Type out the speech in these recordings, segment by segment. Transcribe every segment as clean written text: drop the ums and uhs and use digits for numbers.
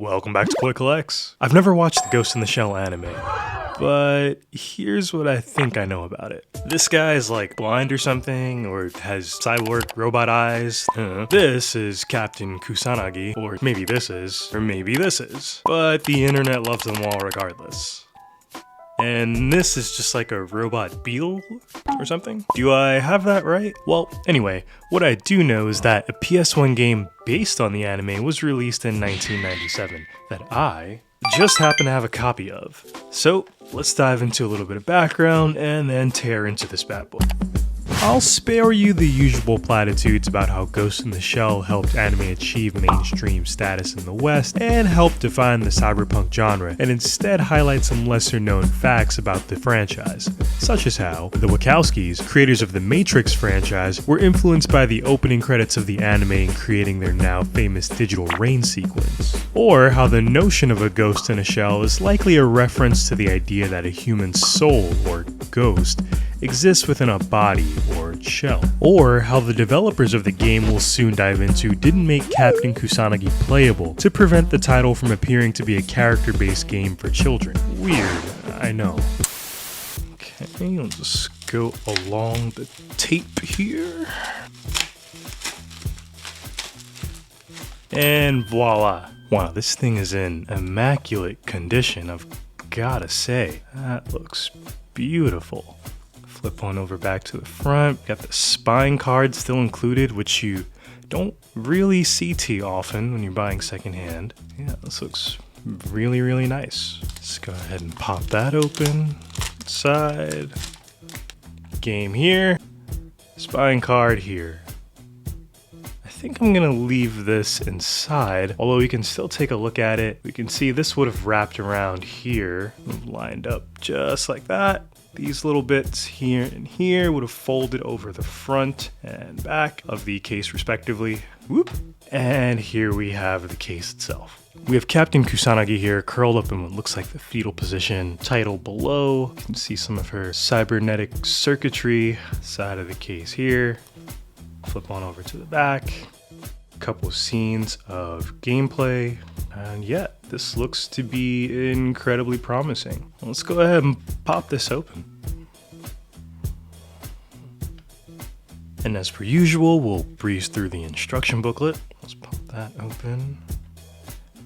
Welcome back to Koi Collects. I've never watched the Ghost in the Shell anime, but here's what I think I know about it. This guy is like blind or something, or has cyborg robot eyes. This is Captain Kusanagi, or maybe this is, or maybe this is. But the internet loves them all regardless. And this is just like a robot beetle or something? Do I have that right? Well, anyway, what I do know is that a PS1 game based on the anime was released in 1997 that I just happen to have a copy of. So let's dive into a little bit of background and then tear into this bad boy. I'll spare you the usual platitudes about how Ghost in the Shell helped anime achieve mainstream status in the West and helped define the cyberpunk genre, and instead highlight some lesser known facts about the franchise, such as how the Wachowskis, creators of the Matrix franchise, were influenced by the opening credits of the anime in creating their now famous digital rain sequence, or how the notion of a ghost in a shell is likely a reference to the idea that a human soul, or ghost, exists within a body or shell, or how the developers of the game we'll soon dive into didn't make Captain Kusanagi playable to prevent the title from appearing to be a character-based game for children. Weird, I know. Okay, let's just go along the tape here. And voila. Wow, this thing is in immaculate condition, I've gotta say. That looks beautiful. Flip on over back to the front. Got the spine card still included, which you don't really see too often when you're buying secondhand. Yeah, this looks really, really nice. Let's go ahead and pop that open. Side. Game here. Spine card here. I think I'm gonna leave this inside, although we can still take a look at it. We can see this would have wrapped around here, lined up just like that. These little bits here and here would have folded over the front and back of the case respectively. Whoop. And here we have the case itself. We have Captain Kusanagi here curled up in what looks like the fetal position. Title below. You can see some of her cybernetic circuitry. Side of the case here. Flip on over to the back. A couple of scenes of gameplay. And yeah, this looks to be incredibly promising. Let's go ahead and pop this open. And as per usual, we'll breeze through the instruction booklet. Let's pop that open.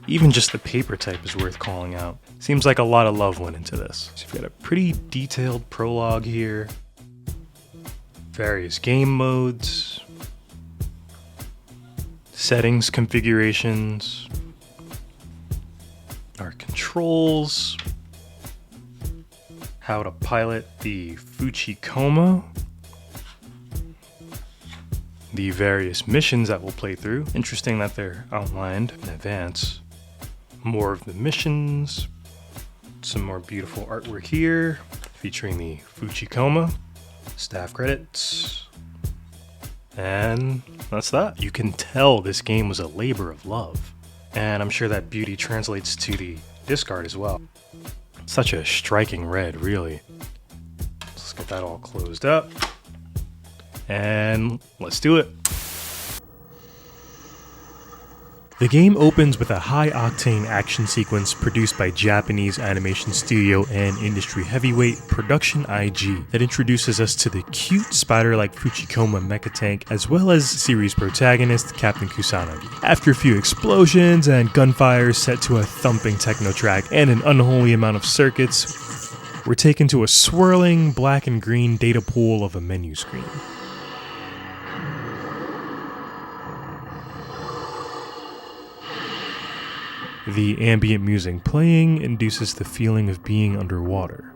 Even just the paper type is worth calling out. Seems like a lot of love went into this. So you've got a pretty detailed prologue here. Various game modes. Settings, configurations. Our controls, how to pilot the Fuchikoma, the various missions that we'll play through. Interesting that they're outlined in advance. More of the missions, some more beautiful artwork here featuring the Fuchikoma, staff credits, and that's that. You can tell this game was a labor of love. And I'm sure that beauty translates to the disc art as well. Such a striking red, really. Let's get that all closed up. And let's do it. The game opens with a high-octane action sequence produced by Japanese animation studio and industry heavyweight Production IG that introduces us to the cute spider-like Fuchikoma mecha tank as well as series protagonist Captain Kusanagi. After a few explosions and gunfire set to a thumping techno track and an unholy amount of circuits, we're taken to a swirling black and green data pool of a menu screen. The ambient music playing induces the feeling of being underwater.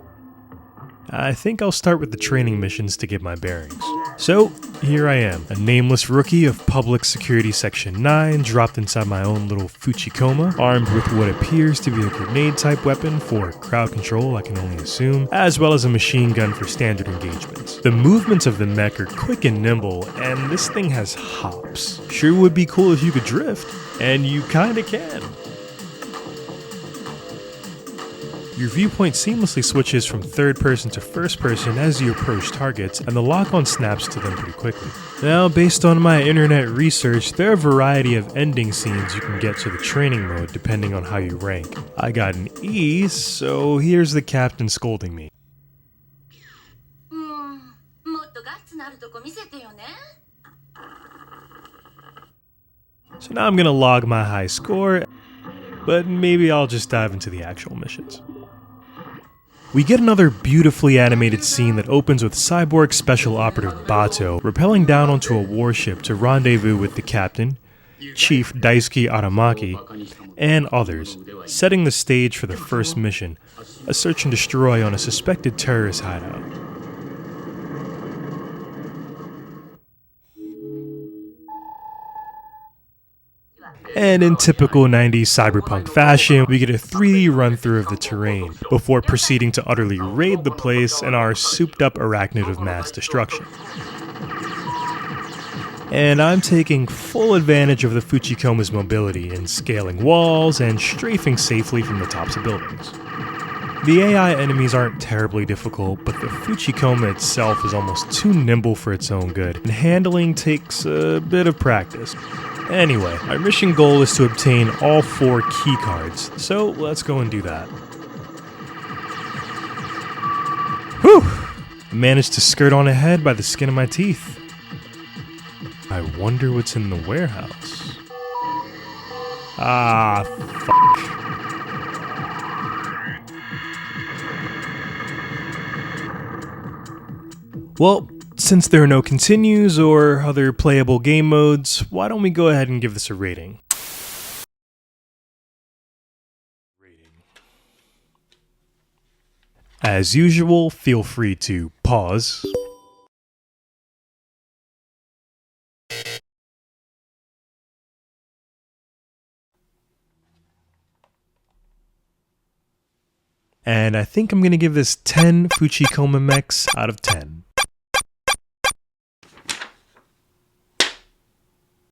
I think I'll start with the training missions to get my bearings. So, here I am, a nameless rookie of Public Security Section 9, dropped inside my own little Fuchikoma, armed with what appears to be a grenade-type weapon for crowd control, I can only assume, as well as a machine gun for standard engagements. The movements of the mech are quick and nimble, and this thing has hops. Sure would be cool if you could drift, and you kinda can. Your viewpoint seamlessly switches from third person to first person as you approach targets, and the lock-on snaps to them pretty quickly. Now, based on my internet research, there are a variety of ending scenes you can get to the training mode depending on how you rank. I got an E, so here's the captain scolding me. So now I'm gonna log my high score, but maybe I'll just dive into the actual missions. We get another beautifully animated scene that opens with Cyborg Special Operative Bato rappelling down onto a warship to rendezvous with the captain, Chief Daisuke Aramaki, and others, setting the stage for the first mission, a search and destroy on a suspected terrorist hideout. And in typical 90s cyberpunk fashion, we get a 3D run-through of the terrain, before proceeding to utterly raid the place in our souped-up arachnid of mass destruction. And I'm taking full advantage of the Fuchikoma's mobility in scaling walls and strafing safely from the tops of buildings. The AI enemies aren't terribly difficult, but the Fuchikoma itself is almost too nimble for its own good, and handling takes a bit of practice. Anyway, our mission goal is to obtain all 4 key cards, so let's go and do that. Whew! Managed to skirt on ahead by the skin of my teeth. I wonder what's in the warehouse. Ah, fuck. Well, since there are no continues or other playable game modes, why don't we go ahead and give this a rating? As usual, feel free to pause, and I think I'm gonna give this 10 Fuchikoma mechs out of 10.